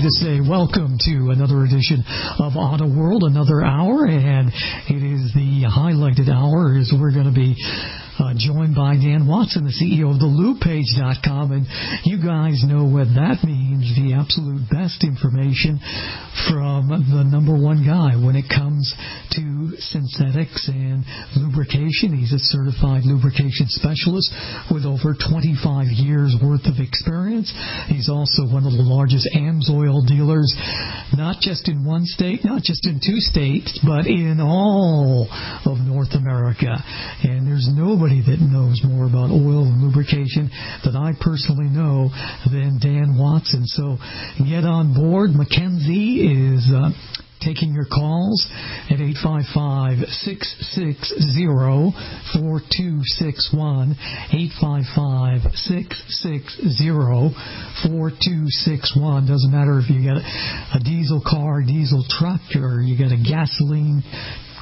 to say welcome to another edition of Auto World, another hour, and it is the highlighted hour as we're going to be joined by Dan Watson, the CEO of the lubepage.com, and you guys know what that means, the absolute best information from the number one guy when it comes to synthetics and lubrication. He's a certified lubrication specialist with over 25 years worth of experience. He's also one of the largest Amsoil dealers, not just in one state, not just in two states, but in all of North America. And there's nobody that knows more about oil and lubrication that I personally know than Dan Watson. So get on board. Mackenzie is taking your calls at 855-660-4261, 855-660-4261. Doesn't matter if you got a diesel car, diesel truck, or you got a gasoline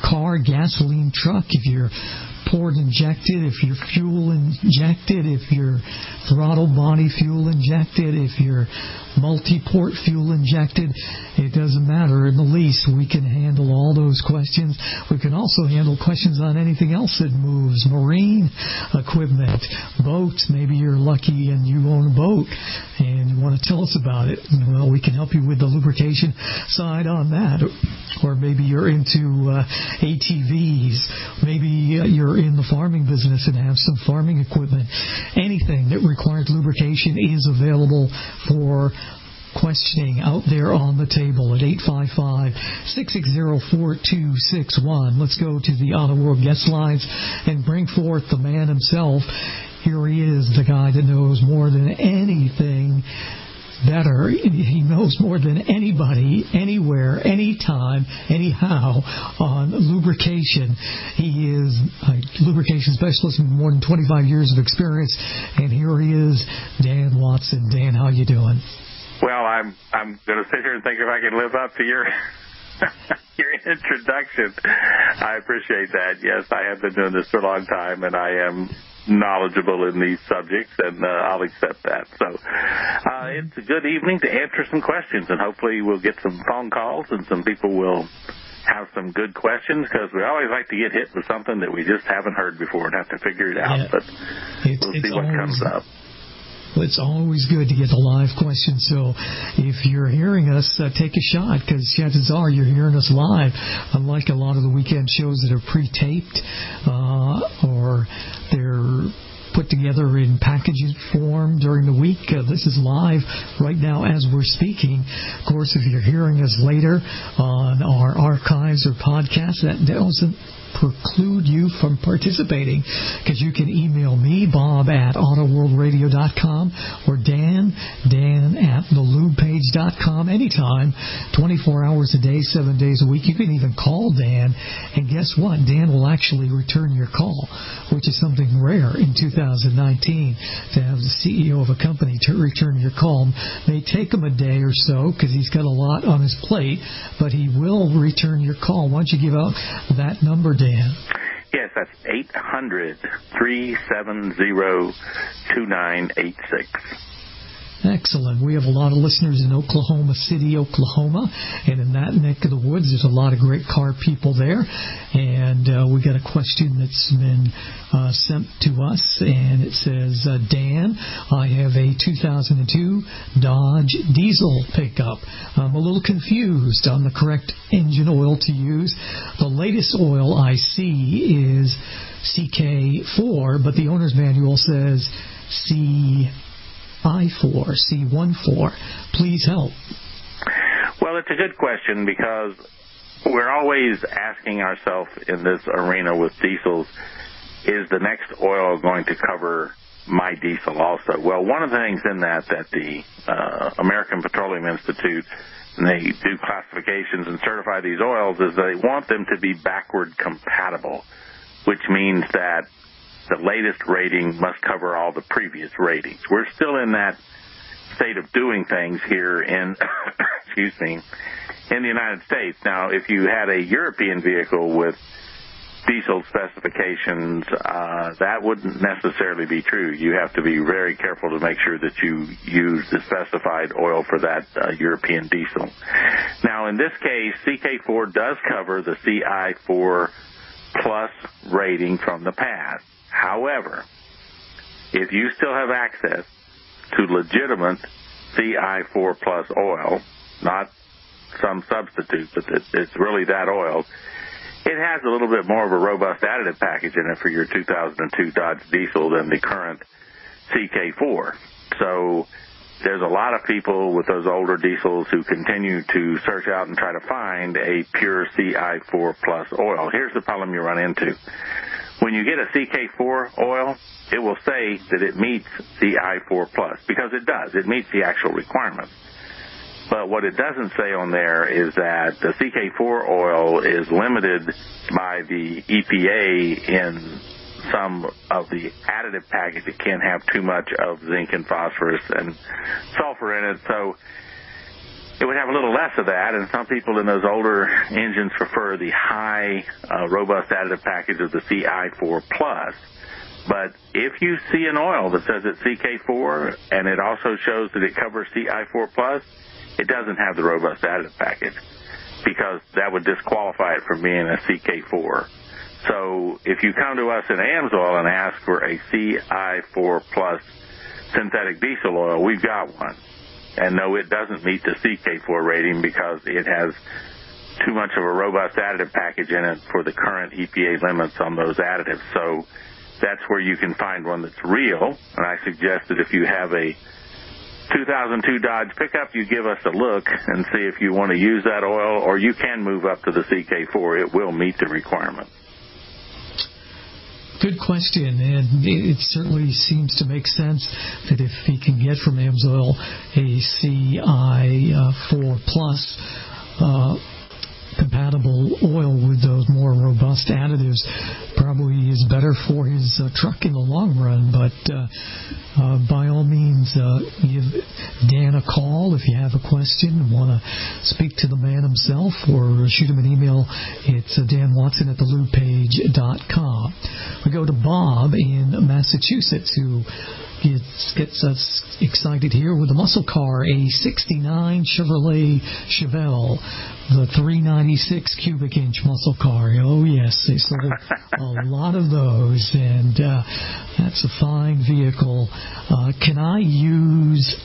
car, gasoline truck, if you're port injected, if you're fuel injected, if you're throttle body fuel injected, if you're multi-port fuel injected, it doesn't matter. In the least, we can handle all those questions. We can also handle questions on anything else that moves, marine equipment, boats. Maybe you're lucky and you own a boat and you want to tell us about it. Well, we can help you with the lubrication side on that. Or maybe you're into ATVs. Maybe you're in the farming business and have some farming equipment. Anything that requires lubrication is available for questioning out there on the table at 855-660-4261. Let's go to the Auto World guest lines and bring forth the man himself. Here he is, the guy that knows more than anything better. He knows more than anybody, anywhere, anytime, anyhow on lubrication. He is a lubrication specialist with more than 25 years of experience, and here he is, Dan Watson. Dan, how you doing? Well, I'm going to sit here and think if I can live up to your your introduction. I appreciate that. Yes, I have been doing this for a long time, and I am knowledgeable in these subjects, and I'll accept that. So it's a good evening to answer some questions, and hopefully we'll get some phone calls and some people will have some good questions, because we always like to get hit with something that we just haven't heard before and have to figure it out. Yeah. But we'll see what comes up. It's always good to get a live question, so if you're hearing us, take a shot, because chances are you're hearing us live, unlike a lot of the weekend shows that are pre-taped or they're put together in packaging form during the week. This is live right now as we're speaking. Of course, if you're hearing us later on our archives or podcasts, that doesn't preclude you from participating, because you can email me, Bob at autoworldradio.com, or Dan at thelubepage.com anytime, 24 hours a day, 7 days a week. You can even call Dan, and guess what? Dan will actually return your call, which is something rare in 2019 to have the CEO of a company to return your call. May take him a day or so because he's got a lot on his plate, but he will return your call. Why don't you give out that number, Dan? Yes, that's 800-370-2986. Excellent. We have a lot of listeners in Oklahoma City, Oklahoma, and in that neck of the woods, there's a lot of great car people there. And we got a question that's been sent to us, and it says, Dan, I have a 2002 Dodge diesel pickup. I'm a little confused on the correct engine oil to use. The latest oil I see is CK4, but the owner's manual says C14. Please help. Well, it's a good question, because we're always asking ourselves in this arena with diesels, is the next oil going to cover my diesel also? Well, one of the things in that the American Petroleum Institute, and they do classifications and certify these oils, is they want them to be backward compatible, which means that the latest rating must cover all the previous ratings. We're still in that state of doing things here in, excuse me, in the United States. Now, if you had a European vehicle with diesel specifications, that wouldn't necessarily be true. You have to be very careful to make sure that you use the specified oil for that European diesel. Now, in this case, CK4 does cover the CI4 plus rating from the past. However, if you still have access to legitimate CI4 plus oil, not some substitute, but it's really that oil, it has a little bit more of a robust additive package in it for your 2002 Dodge diesel than the current CK4. So there's a lot of people with those older diesels who continue to search out and try to find a pure CI4 plus oil. Here's the problem you run into. When you get a CK4 oil, it will say that it meets CI4 plus, because it does. It meets the actual requirements. But what it doesn't say on there is that the CK4 oil is limited by the EPA in some of the additive package. It can't have too much of zinc and phosphorus and sulfur in it, so it would have a little less of that, and some people in those older engines prefer the high, robust additive package of the CI4 plus. But if you see an oil that says it's CK4 and it also shows that it covers CI4 plus, it doesn't have the robust additive package, because that would disqualify it from being a CK4. So if you come to us in Amsoil and ask for a CI4 plus synthetic diesel oil, we've got one. And no, it doesn't meet the CK4 rating because it has too much of a robust additive package in it for the current EPA limits on those additives. So that's where you can find one that's real. And I suggest that if you have a 2002 Dodge pickup, you give us a look and see if you want to use that oil, or you can move up to the CK4. It will meet the requirement. Good question, and it certainly seems to make sense that if he can get from Amsoil a CI4 plus compatible oil with those more robust additives, probably is better for his truck in the long run. But by all means, give Dan a call if you have a question and want to speak to the man himself, or shoot him an email. It's danwatson@thelubepage.com. We go to Bob in Massachusetts, who gets us excited here with a muscle car, a 69 Chevrolet Chevelle, the 396 cubic inch muscle car. Oh yes, they sold a lot of those, and that's a fine vehicle. Can I use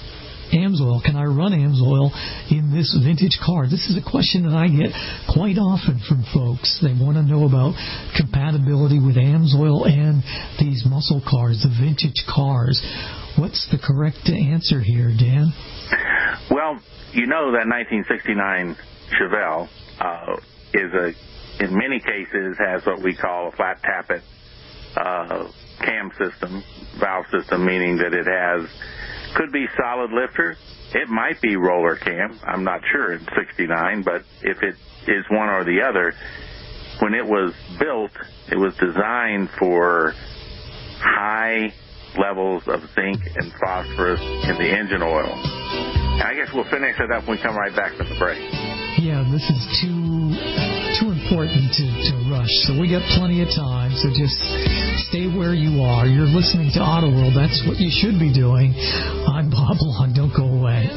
Amsoil? Can I run Amsoil in this vintage car? This is a question that I get quite often from folks. They want to know about compatibility with Amsoil and these muscle cars, the vintage cars. What's the correct answer here, Dan? Well, you know that 1969 Chevelle in many cases has what we call a flat tappet cam system, valve system, meaning that it could be solid lifter. It might be roller cam. I'm not sure in 69, but if it is one or the other, when it was built, it was designed for high levels of zinc and phosphorus in the engine oil. And I guess we'll finish it up when we come right back from the break. Yeah, this is too important to rush, so we got plenty of time, so just stay where you are. You're listening to Auto World. That's what you should be doing. I'm Bob Long. Don't go away.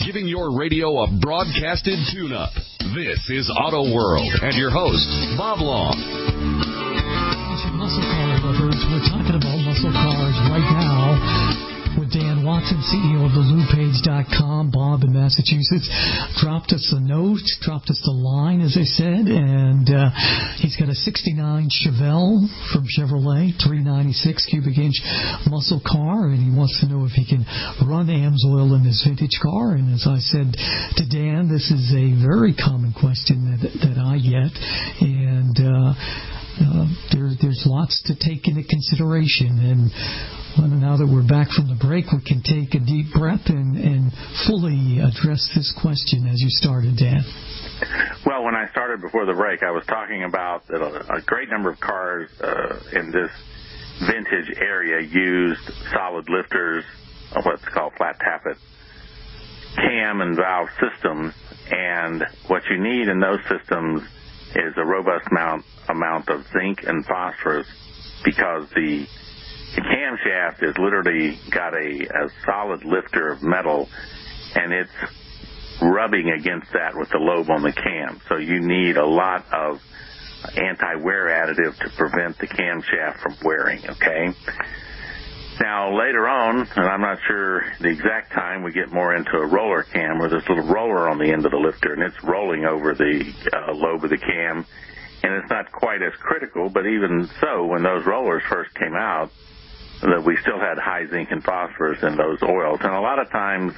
Giving your radio a broadcasted tune-up. This is Auto World, and your host, Bob Long. Muscle car lovers, we're talking about muscle cars right now with Dan Watson, CEO of thelubepage.com. Bob in Massachusetts dropped us a note, dropped us the line, as I said, and he's got a 69 Chevelle from Chevrolet, 396 cubic inch muscle car, and he wants to know if he can run Amsoil in this vintage car. And as I said to Dan, this is a very common question that I get, and there's lots to take into consideration. And now that we're back from the break, we can take a deep breath and fully address this question as you started, Dan. Well, when I started before the break, I was talking about that a great number of cars in this vintage area used solid lifters, what's called flat tappet cam and valve systems, And what you need in those systems is a robust amount of zinc and phosphorus, because the camshaft is literally got a solid lifter of metal, and it's rubbing against that with the lobe on the cam. So you need a lot of anti-wear additive to prevent the camshaft from wearing, okay? Now, later on, and I'm not sure the exact time, we get more into a roller cam where there's a little roller on the end of the lifter, and it's rolling over the lobe of the cam, and it's not quite as critical, but even so, when those rollers first came out, that we still had high zinc and phosphorus in those oils. And a lot of times,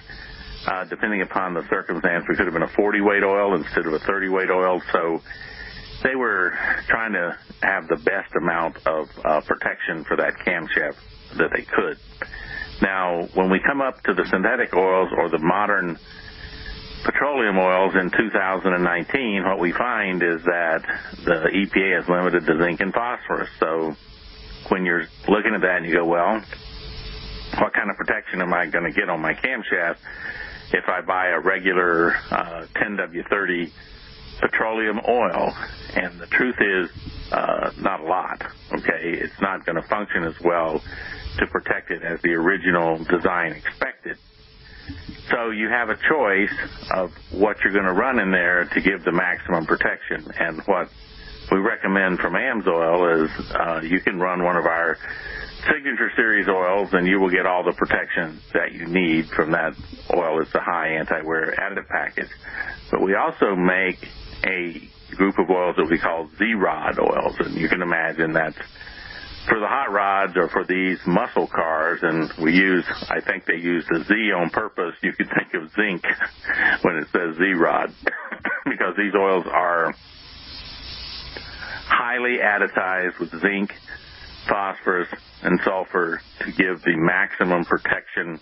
depending upon the circumstance, we could have been a 40-weight oil instead of a 30-weight oil, so they were trying to have the best amount of protection for that camshaft that they could. Now, when we come up to the synthetic oils or the modern petroleum oils in 2019, what we find is that the EPA has limited the zinc and phosphorus. So when you're looking at that and you go, well, what kind of protection am I going to get on my camshaft if I buy a regular 10W30 petroleum oil? And the truth is, not a lot, okay? It's not going to function as well to protect it as the original design expected. So you have a choice of what you're going to run in there to give the maximum protection. And what we recommend from Amsoil is you can run one of our Signature Series oils, and you will get all the protection that you need from that oil. It's a high anti-wear additive package. But we also make a group of oils that we call Z-Rod oils, and you can imagine that's for the hot rods or for these muscle cars, and I think they use the Z on purpose. You could think of zinc when it says Z-Rod, because these oils are highly additized with zinc, phosphorus, and sulfur to give the maximum protection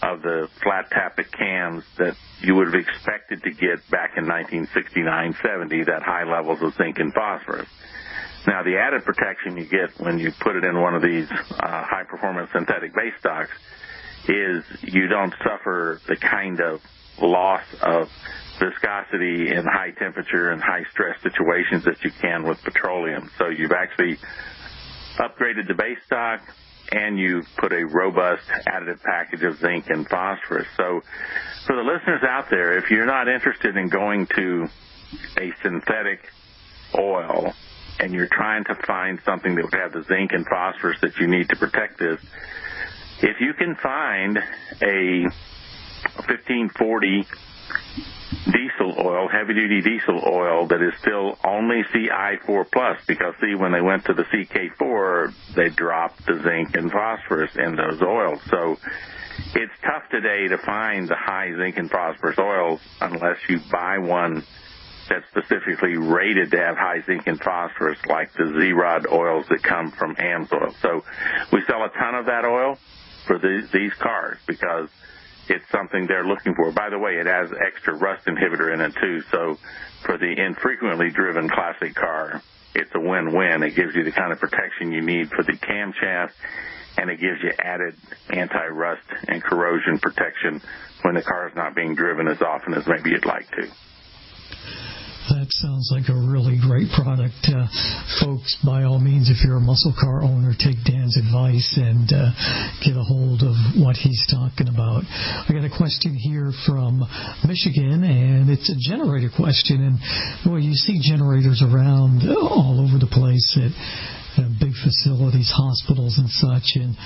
of the flat tappet cams that you would have expected to get back in 1969-70, that high levels of zinc and phosphorus. Now, the added protection you get when you put it in one of these high-performance synthetic base stocks is you don't suffer the kind of loss of viscosity in high temperature and high stress situations that you can with petroleum. So you've actually upgraded the base stock, and you've put a robust additive package of zinc and phosphorus. So for the listeners out there, if you're not interested in going to a synthetic oil and you're trying to find something that would have the zinc and phosphorus that you need to protect this, if you can find a 1540 diesel oil, heavy-duty diesel oil that is still only CI4+, because, see, when they went to the CK4, they dropped the zinc and phosphorus in those oils. So it's tough today to find the high zinc and phosphorus oils unless you buy one that's specifically rated to have high zinc and phosphorus, like the Z-Rod oils that come from Amsoil. So we sell a ton of that oil for these cars because it's something they're looking for. By the way, it has extra rust inhibitor in it, too. So for the infrequently driven classic car, it's a win-win. It gives you the kind of protection you need for the camshaft, and it gives you added anti-rust and corrosion protection when the car is not being driven as often as maybe you'd like to. That sounds like a really great product. Folks, by all means, if you're a muscle car owner, take Dan's advice and get a hold of what he's talking about. I got a question here from Michigan, and it's a generator question. And, boy, you see generators around all over the place at big facilities, hospitals and such, and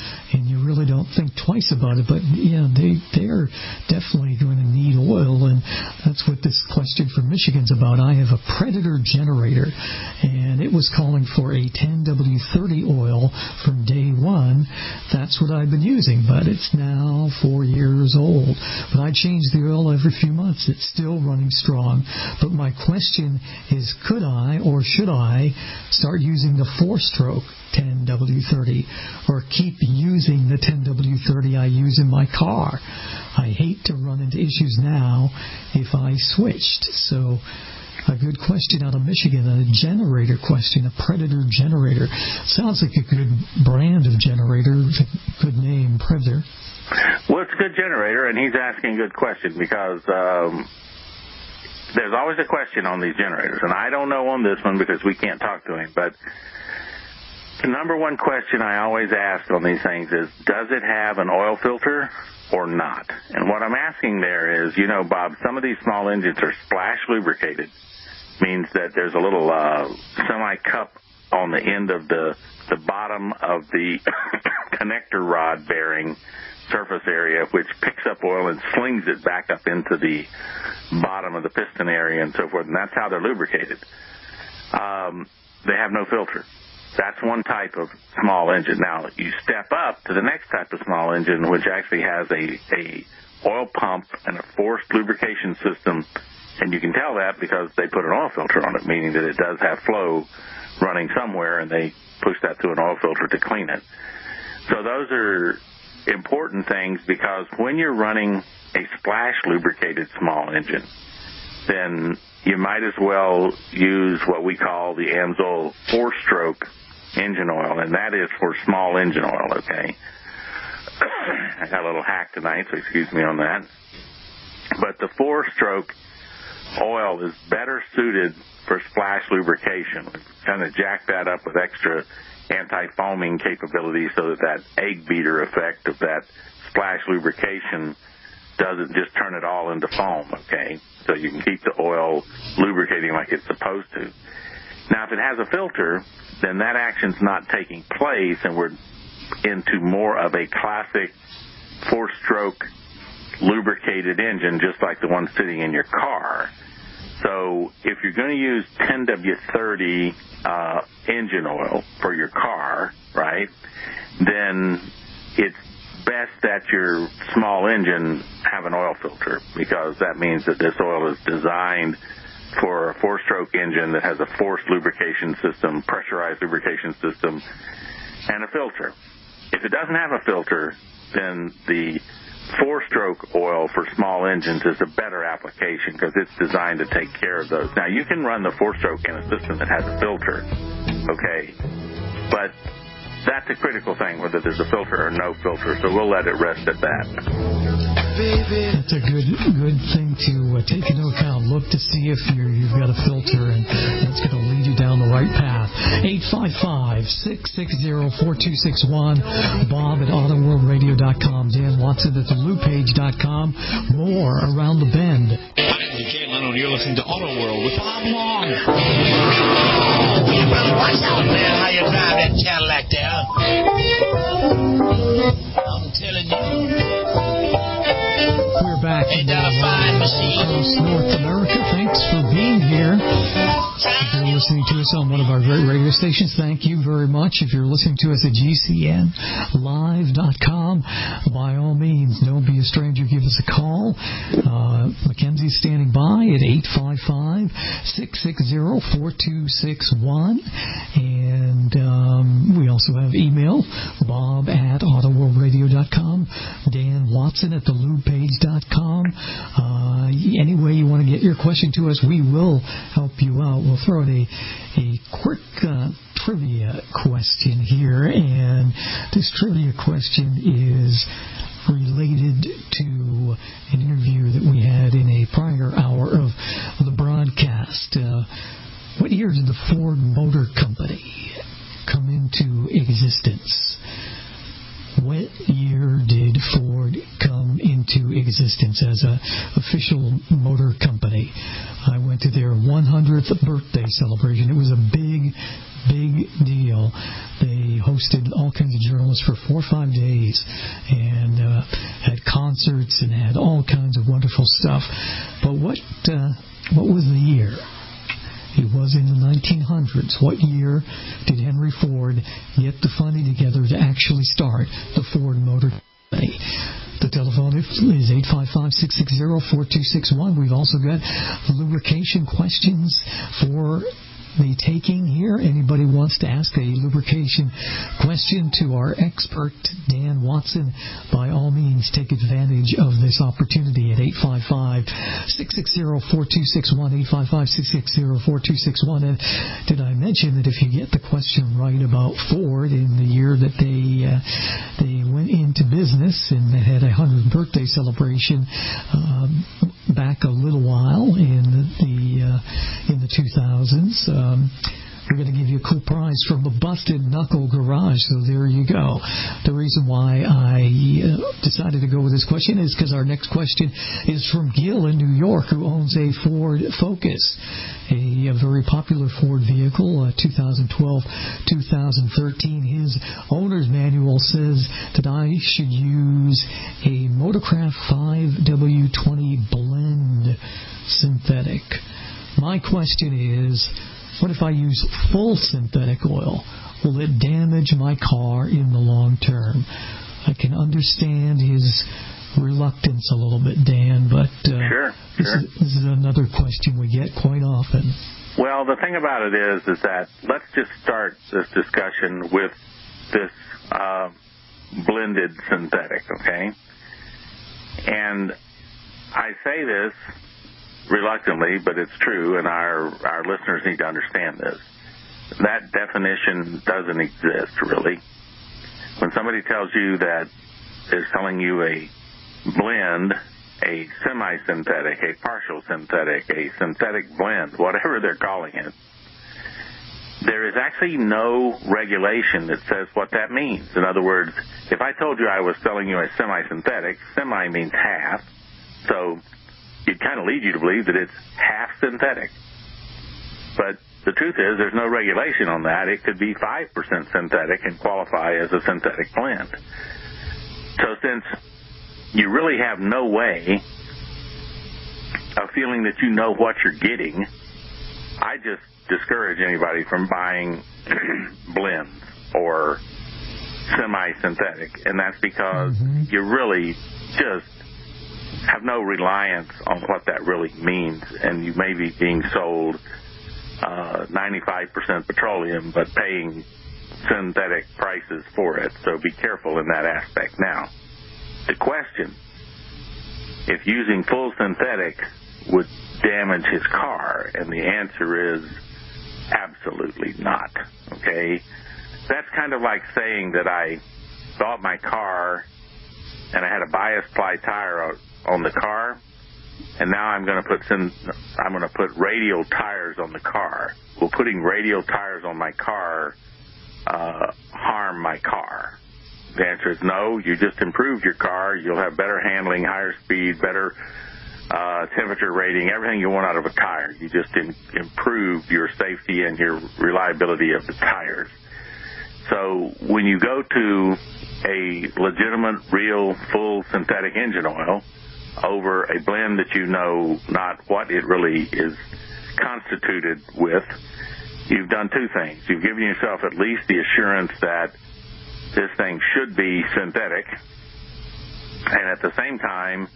you really don't think twice about it, but yeah, they're definitely going to need oil, and that's what this question from Michigan's about. I have a Predator generator, and it was calling for a 10W30 oil from day one. That's what I've been using, but it's now 4 years old. But I change the oil every few months. It's still running strong. But my question is, could I or should I start using the 4-stroke 10W30 or keep using the 10W30 I use in my car? I hate to run into issues now if I switched. So a good question out of Michigan, a generator question, a Predator generator. Sounds like a good brand of generator, good name, Predator. Well, it's a good generator, and he's asking a good question because there's always a question on these generators, and I don't know on this one because we can't talk to him, but the number one question I always ask on these things is, does it have an oil filter or not? And what I'm asking there is, Bob, some of these small engines are splash lubricated, means that there's a little semi-cup on the end of the bottom of the connector rod bearing surface area, which picks up oil and slings it back up into the bottom of the piston area and so forth, and that's how they're lubricated. They have no filter. That's one type of small engine. Now, you step up to the next type of small engine, which actually has a oil pump and a forced lubrication system, and you can tell that because they put an oil filter on it, meaning that it does have flow running somewhere, and they push that through an oil filter to clean it. So those are important things, because when you're running a splash lubricated small engine, then you might as well use what we call the Amsoil 4-stroke engine oil, and that is for small engine oil, okay? I got a little hack tonight, so excuse me on that. But the 4-stroke oil is better suited for splash lubrication. We've kind of jacked that up with extra anti-foaming capability so that egg beater effect of that splash lubrication doesn't just turn it all into foam, okay? So you can keep the oil lubricating like it's supposed to. Now, if it has a filter, then that action's not taking place, and we're into more of a classic 4-stroke lubricated engine, just like the one sitting in your car. So if you're going to use 10W30 engine oil for your car, right, then it's best that your small engine have an oil filter, because that means that this oil is designed for a 4-stroke engine that has a forced lubrication system, pressurized lubrication system, and a filter. If it doesn't have a filter, then the 4-stroke oil for small engines is a better application because it's designed to take care of those. Now, you can run the 4-stroke in a system that has a filter, okay, but that's a critical thing, whether there's a filter or no filter, so we'll let it rest at that. That's a good thing to take into account. Look to see if you've got a filter, and that's going to lead you down the right path. 855-660-4261. Bob at autoworldradio.com. Dan Watson at thelubepage.com. More around the bend. Hi, I'm Jay Leno, and you're listening to Auto World with Bob Long. What's up, man? How you drive that Cadillac there? I'm telling you. We're back. Ain't that a fine machine? Across North America. Thanks for being here. If you're listening to us on one of our great radio stations, thank you very much. If you're listening to us at GCNlive.com, by all means, don't be a stranger. Give us a call. Mackenzie's standing by at 855-660-4261. And we also have email, Bob at autoworldradio.com, Dan Watson at thelubepage.com. Any way you want to get your question to us, we will help you out. We'll throw out a quick trivia question here, and this trivia question is related to an interview that we had in a prior hour of the broadcast. What year did the Ford Motor Company come into existence? What year did Ford come into existence as an official motor company? I went to their 100th birthday celebration. It was a big deal. They hosted all kinds of journalists for 4 or 5 days and had concerts and had all kinds of wonderful stuff. But what was the year? It was in the 1900s. What year did Henry Ford get the funding together to actually start the Ford Motor Company? The telephone is 855-660-4261. We've also got lubrication questions for the taking here. Anybody wants to ask a lubrication question to our expert, Dan Watson, by all means, take advantage of this opportunity at 855-660-4261, 855-660-4261. And did I mention that if you get the question right about Ford in the year that they went into business and they had a 100th birthday celebration, back a little while in the 2000s. We're going to give you a cool prize from the Busted Knuckle Garage, so there you go. The reason why I decided to go with this question is because our next question is from Gil in New York, who owns a Ford Focus, a very popular Ford vehicle, 2012-2013. His owner's manual says that I should use a Motorcraft 5W20 blend synthetic. My question is, what if I use full synthetic oil? Will it damage my car in the long term? I can understand his reluctance a little bit, Dan, but Sure. This is another question we get quite often. Well, the thing about it is that let's just start this discussion with this blended synthetic, okay? And I say this reluctantly, but it's true, and our listeners need to understand this. That definition doesn't exist, really. When somebody tells you that they're selling you a blend, a semi-synthetic, a partial synthetic, a synthetic blend, whatever they're calling it, there is actually no regulation that says what that means. In other words, if I told you I was selling you a semi-synthetic, semi means half, so it kind of leads you to believe that it's half synthetic. But the truth is there's no regulation on that. It could be 5% synthetic and qualify as a synthetic blend. So since you really have no way of feeling that you know what you're getting, I just discourage anybody from buying blends or semi-synthetic, and that's because you really just have no reliance on what that really means, and you may be being sold 95% petroleum but paying synthetic prices for it, so be careful in that aspect. Now, the question, if using full synthetic would damage his car, and the answer is absolutely not, okay? That's kind of like saying that I bought my car and I had a bias ply tire on the car, and now I'm going to put radial tires on the car. Will putting radial tires on my car harm my car? The answer is no. You just improved your car. You'll have better handling, higher speed, better temperature rating, everything you want out of a tire. You just improved your safety and your reliability of the tires. So when you go to a legitimate, real, full synthetic engine oil over a blend that you know not what it really is constituted with, you've done two things. You've given yourself at least the assurance that this thing should be synthetic, and at the same time,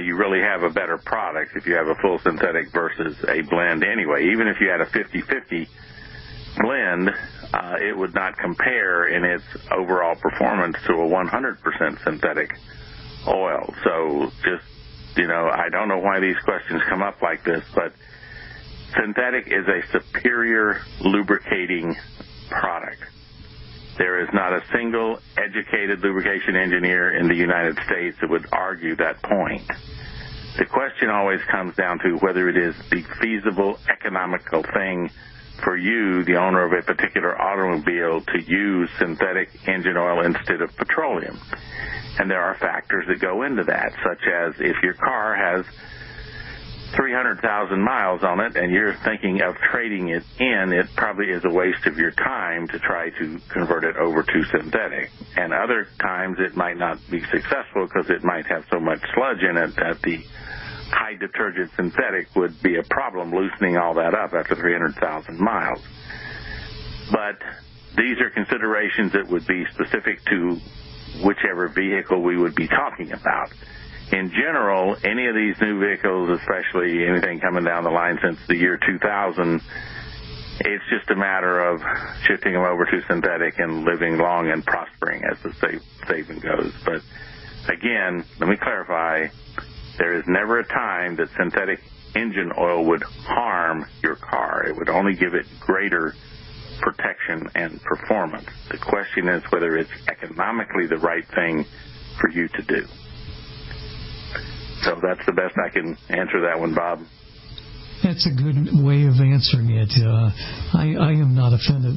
you really have a better product if you have a full synthetic versus a blend anyway. Even if you had a 50-50 blend, it would not compare in its overall performance to a 100% synthetic oil. So just, I don't know why these questions come up like this, but synthetic is a superior lubricating product. There is not a single educated lubrication engineer in the United States that would argue that point. The question always comes down to whether it is the feasible, economical thing for you, the owner of a particular automobile, to use synthetic engine oil instead of petroleum. And there are factors that go into that, such as if your car has 300,000 miles on it and you're thinking of trading it in, it probably is a waste of your time to try to convert it over to synthetic. And other times it might not be successful because it might have so much sludge in it that the high detergent synthetic would be a problem loosening all that up after 300,000 miles. But these are considerations that would be specific to whichever vehicle we would be talking about. In general, any of these new vehicles, especially anything coming down the line since the year 2000, it's just a matter of shifting them over to synthetic and living long and prospering, as the statement goes. But again, let me clarify, there is never a time that synthetic engine oil would harm your car. It would only give it greater protection and performance. The question is whether it's economically the right thing for you to do. So that's the best I can answer that one, Bob. That's a good way of answering it. I am not a fan of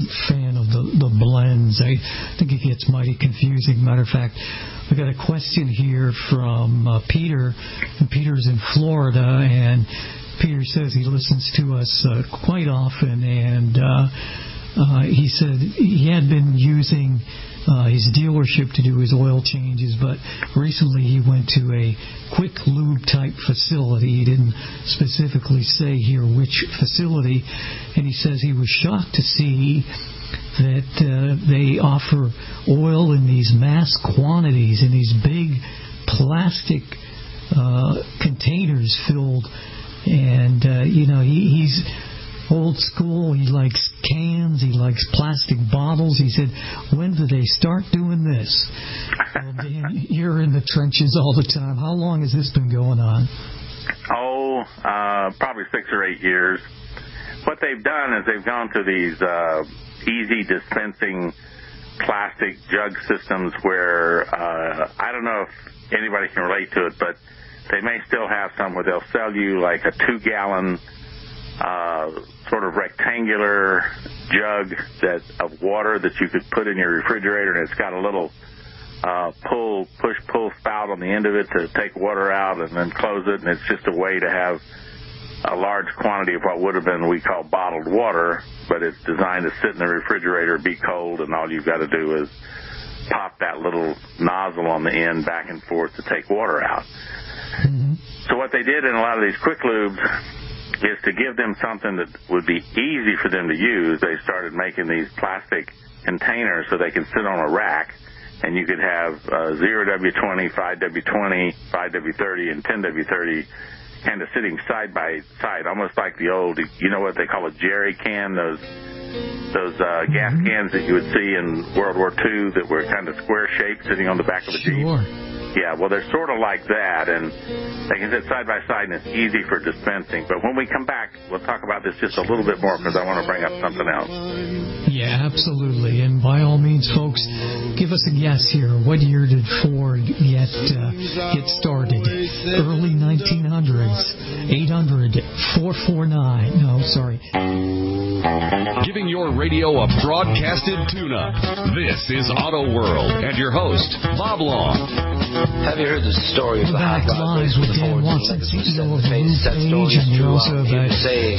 the blends. I think it gets mighty confusing. Matter of fact, we got a question here from Peter, and Peter's in Florida, and Peter says he listens to us quite often, and he said he had been using his dealership to do his oil changes, but recently he went to a quick lube type facility. He didn't specifically say here which facility, and he says he was shocked to see that they offer oil in these mass quantities, in these big plastic containers filled, and he's old school. He likes cans. He likes plastic bottles. He said, when do they start doing this? Well, Dan, you're in the trenches all the time. How long has this been going on? Probably 6 or 8 years. What they've done is they've gone to these easy dispensing plastic jug systems where I don't know if anybody can relate to it, but they may still have some where they'll sell you like a 2-gallon sort of rectangular jug of water that you could put in your refrigerator, and it's got a little push-pull spout on the end of it to take water out and then close it, and it's just a way to have a large quantity of what would have been we call bottled water, but it's designed to sit in the refrigerator, be cold, and all you've got to do is pop that little nozzle on the end back and forth to take water out. Mm-hmm. So what they did in a lot of these quick lubes is to give them something that would be easy for them to use. They started making these plastic containers so they can sit on a rack, and you could have 0W20, 5W20, 5W30, and 10W30 kind of sitting side by side, almost like the old, what they call a jerry can, those gas cans that you would see in World War II that were kind of square-shaped sitting on the back of a Jeep. Yeah, well, they're sort of like that, and they can sit side by side, and it's easy for dispensing. But when we come back, we'll talk about this just a little bit more because I want to bring up something else. Yeah, absolutely. And by all means, folks, give us a guess here. What year did Ford get started? Early 1900s. 800-449. No, sorry. Giving your radio a broadcasted tune-up. This is Auto World and your host, Bob Long. Have you heard the story of the hot rod race with the Dan Fords Watson, and CEO of Legacy? That story is and true. also have a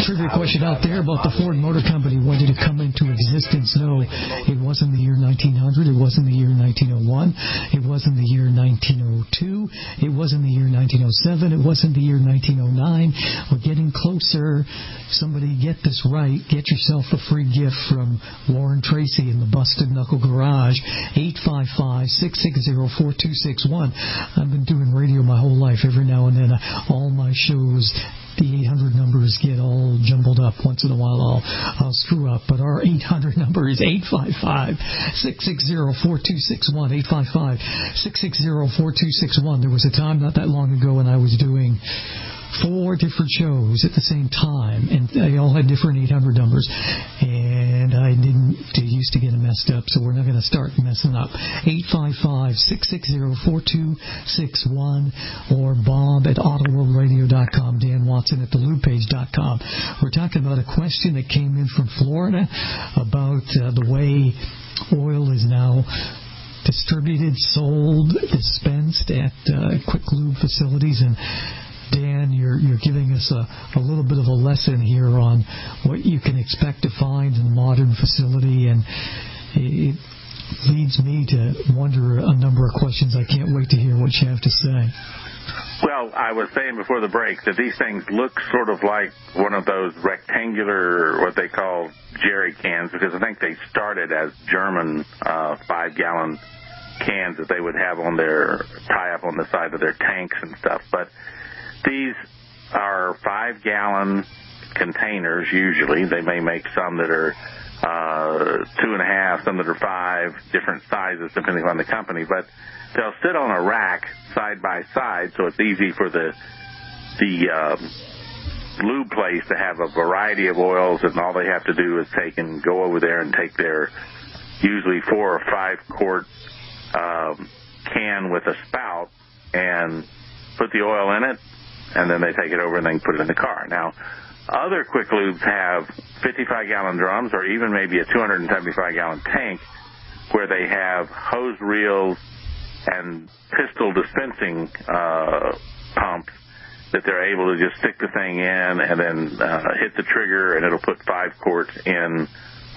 trivia question out there about the Ford Motor Company. When did it come into existence? No, it wasn't the year 1900. It wasn't the year 1901. It wasn't the year 1902. It wasn't the year 1907. It wasn't the year 1909. We're getting closer. Somebody get this right. Get yourself a free gift from Lauren Tracy in the Busted Knuckle Garage. 855-660-4261. I've been doing radio my whole life. Every now and then, all my shows, the 800 numbers get all jumbled up. Once in a while, I'll screw up. But our 800 number is 855-660-4261. 855-660-4261. There was a time not that long ago when I was doing 4 different shows at the same time, and they all had different 800 numbers, and I used to get them messed up, so we're not going to start messing up. 855-660-4261 or Bob at autoworldradio.com, Dan Watson at thelubepage.com. We're talking about a question that came in from Florida about the way oil is now distributed, sold, dispensed at quick lube facilities, and Dan, you're giving us a little bit of a lesson here on what you can expect to find in a modern facility, and it leads me to wonder a number of questions. I can't wait to hear what you have to say. Well, I was saying before the break that these things look sort of like one of those rectangular, what they call jerry cans, because I think they started as German 5-gallon cans that they would have on their tie-up on the side of their tanks and stuff, but these are 5-gallon containers usually. They may make some that are 2.5, some that are 5, different sizes depending on the company. But they'll sit on a rack side by side, so it's easy for the lube place to have a variety of oils, and all they have to do is go over there and take their usually 4 or 5 quart can with a spout and put the oil in it, and then they take it over and they can put it in the car. Now, other quick lubes have 55-gallon drums or even maybe a 275-gallon tank where they have hose reels and pistol dispensing pumps that they're able to just stick the thing in and then hit the trigger, and it'll put 5 quarts in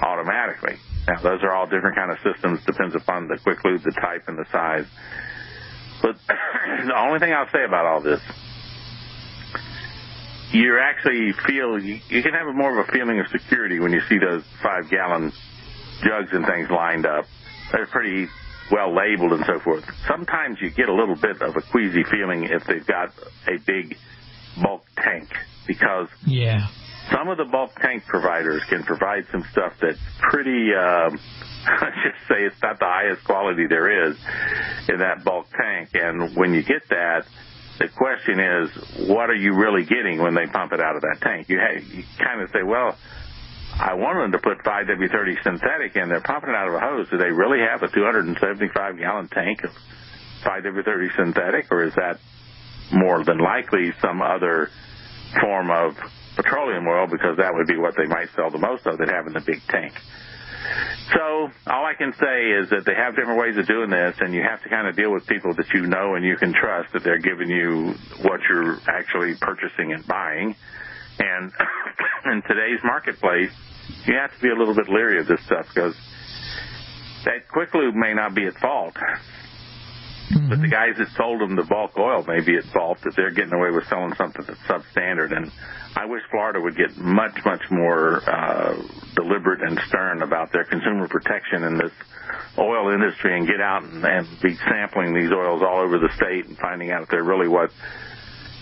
automatically. Now, those are all different kind of systems, depends upon the quick lube, the type, and the size. But the only thing I'll say about all this, you actually feel, you can have more of a feeling of security when you see those 5-gallon jugs and things lined up. They're pretty well labeled and so forth. Sometimes you get a little bit of a queasy feeling if they've got a big bulk tank, because some of the bulk tank providers can provide some stuff that's pretty, let's just say it's not the highest quality there is in that bulk tank. And when you get that, the question is, what are you really getting when they pump it out of that tank? You kind of say, well, I want them to put 5W30 synthetic in. They're pumping it out of a hose. Do they really have a 275-gallon tank of 5W30 synthetic, or is that more than likely some other form of petroleum oil, because that would be what they might sell the most of, that have in the big tank? So all I can say is that they have different ways of doing this, and you have to kind of deal with people that you know and you can trust that they're giving you what you're actually purchasing and buying. And in today's marketplace, you have to be a little bit leery of this stuff, because that quick lube may not be at fault. Mm-hmm. But the guys that sold them the bulk oil may be at fault, that they're getting away with selling something that's substandard. And I wish Florida would get much, much more deliberate and stern about their consumer protection in this oil industry, and get out and be sampling these oils all over the state and finding out if they're really what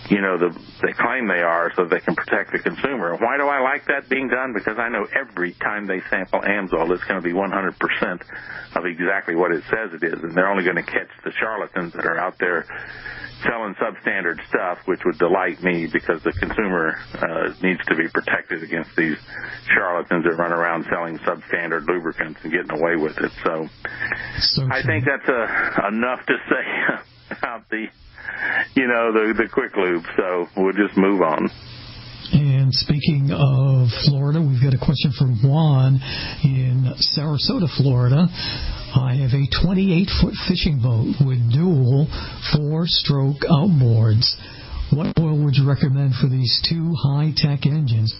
they claim they are, so they can protect the consumer. Why do I like that being done? Because I know every time they sample Amsoil, it's going to be 100% of exactly what it says it is, and they're only going to catch the charlatans that are out there selling substandard stuff, which would delight me, because the consumer needs to be protected against these charlatans that run around selling substandard lubricants and getting away with it. So I think that's enough to say about the quick lube, so we'll just move on. And speaking of Florida, we've got a question from Juan in Sarasota, Florida. I have a 28-foot fishing boat with dual 4-stroke outboards. What oil would you recommend for these 2 high-tech engines?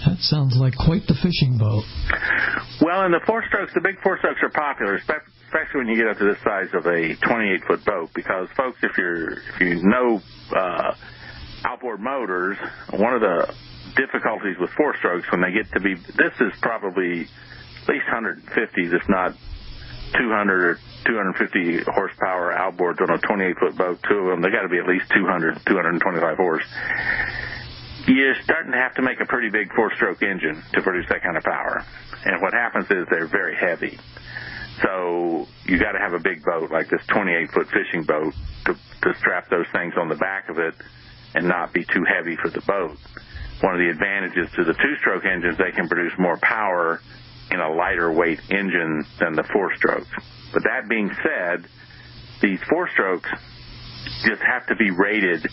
That sounds like quite the fishing boat. Well, in the 4-strokes, the big 4-strokes are popular, especially when you get up to this size of a 28-foot boat, because, folks, if you know outboard motors, one of the difficulties with 4-strokes when they get to be, this is probably at least 150s, if not 200 or 250 horsepower outboards on a 28-foot boat. 2 of them, they got to be at least 200, 225 horse. You're starting to have to make a pretty big 4-stroke engine to produce that kind of power. And what happens is they're very heavy. So you got to have a big boat like this 28-foot fishing boat to strap those things on the back of it and not be too heavy for the boat. One of the advantages to the 2-stroke engines, they can produce more power in a lighter weight engine than the 4-strokes. But that being said, these 4-strokes just have to be rated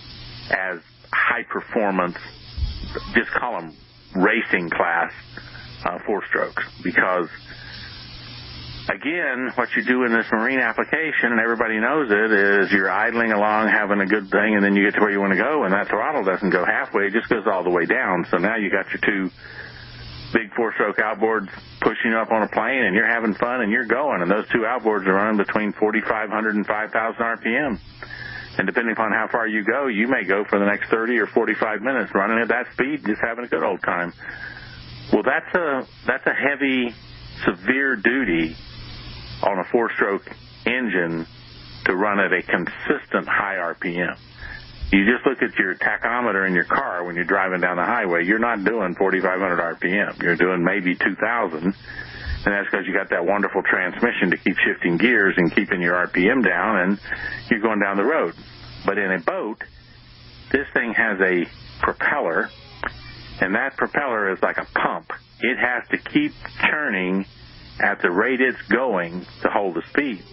as high performance, just call them racing class 4-strokes, because again, what you do in this marine application, and everybody knows it, is you're idling along, having a good thing, and then you get to where you want to go, and that throttle doesn't go halfway, it just goes all the way down. So now you got your 2 big 4-stroke outboards pushing you up on a plane, and you're having fun, and you're going, and those 2 outboards are running between 4,500 and 5,000 RPM. And depending upon how far you go, you may go for the next 30 or 45 minutes running at that speed, just having a good old time. Well, that's a heavy, severe duty on a 4-stroke engine to run at a consistent high RPM. You just look at your tachometer in your car when you're driving down the highway, you're not doing 4,500 RPM. You're doing maybe 2,000, and that's because you got that wonderful transmission to keep shifting gears and keeping your RPM down, and you're going down the road. But in a boat, this thing has a propeller, and that propeller is like a pump. It has to keep churning at the rate it's going to hold the speed.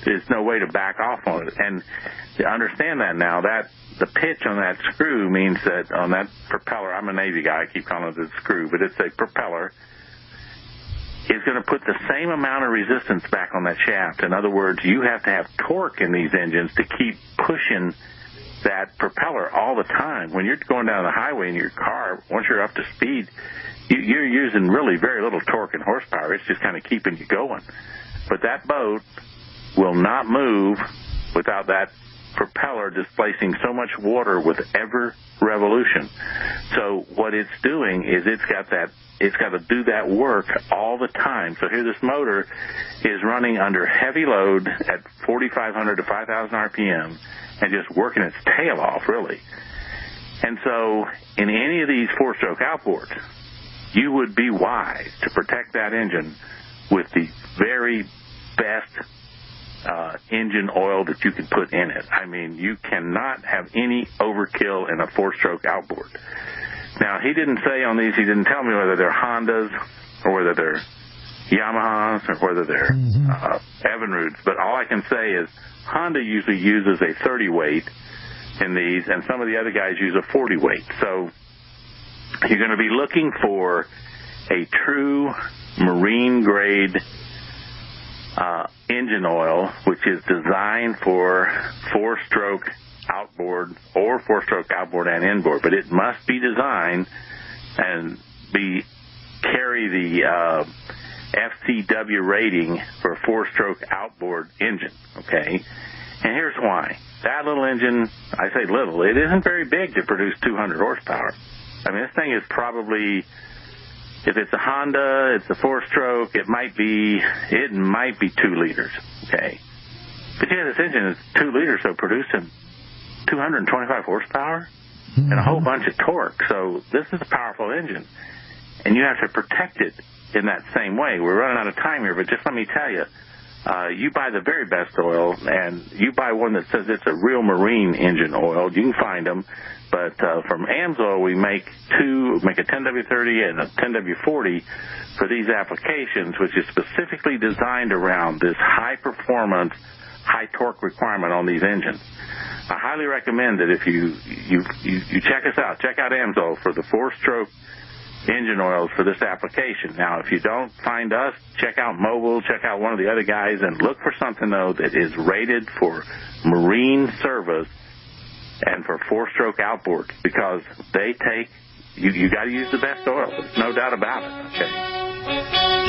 there's no way to back off on it. And to understand that now, that the pitch on that screw means that on that propeller, I'm a Navy guy, I keep calling it a screw, but it's a propeller, is going to put the same amount of resistance back on that shaft. In other words, you have to have torque in these engines to keep pushing that propeller all the time. When you're going down the highway in your car, once you're up to speed, you're using really very little torque and horsepower. It's just kind of keeping you going. But that boat will not move without that propeller displacing so much water with every revolution. So what it's doing is it's got to do that work all the time. So here this motor is running under heavy load at 4,500 to 5,000 RPM and just working its tail off, really. And so in any of these four-stroke outboards, you would be wise to protect that engine with the very best engine oil that you can put in it. I mean, you cannot have any overkill in a four-stroke outboard. Now, he didn't say on these, he didn't tell me whether they're Hondas or whether they're Yamahas or whether they're Evinrudes, but all I can say is Honda usually uses a 30 weight in these, and some of the other guys use a 40 weight. So you're going to be looking for a true marine-grade engine oil, which is designed for four-stroke outboard or four-stroke outboard and inboard, but it must be designed and carry the FCW rating for a four-stroke outboard engine, okay? And here's why. That little engine, I say little, it isn't very big to produce 200 horsepower. I mean, this thing is probably, if it's a Honda, it's a four-stroke, it might be 2 liters, okay? But yeah, this engine is 2 liters, so producing 225 horsepower and a whole bunch of torque. So this is a powerful engine, and you have to protect it in that same way. We're running out of time here, but just let me tell you, you buy the very best oil, and you buy one that says it's a real marine engine oil. You can find them, but from Amsoil we make a 10W30 and a 10W40 for these applications, which is specifically designed around this high performance, high torque requirement on these engines. I highly recommend that if you check us out, check out Amsoil for the four-stroke engine oils for this application. Now, if you don't find us, check out Mobile, check out one of the other guys, and look for something, though, that is rated for marine service and for four-stroke outboards, because they take, you got to use the best oil. There's no doubt about it, okay?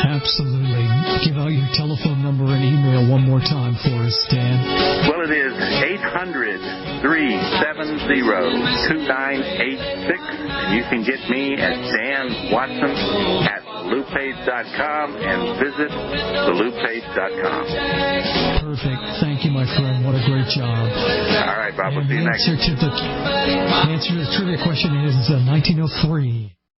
Absolutely. Give out your telephone number and email one more time for us, Dan. Well, it is 800-370-2986, and you can get me at Dan Watson at lubepage.com and visit thelubepage.com. Perfect. Thank you, my friend. What a great job. All right, Bob. We'll see you next. The answer to the trivia question is 1903.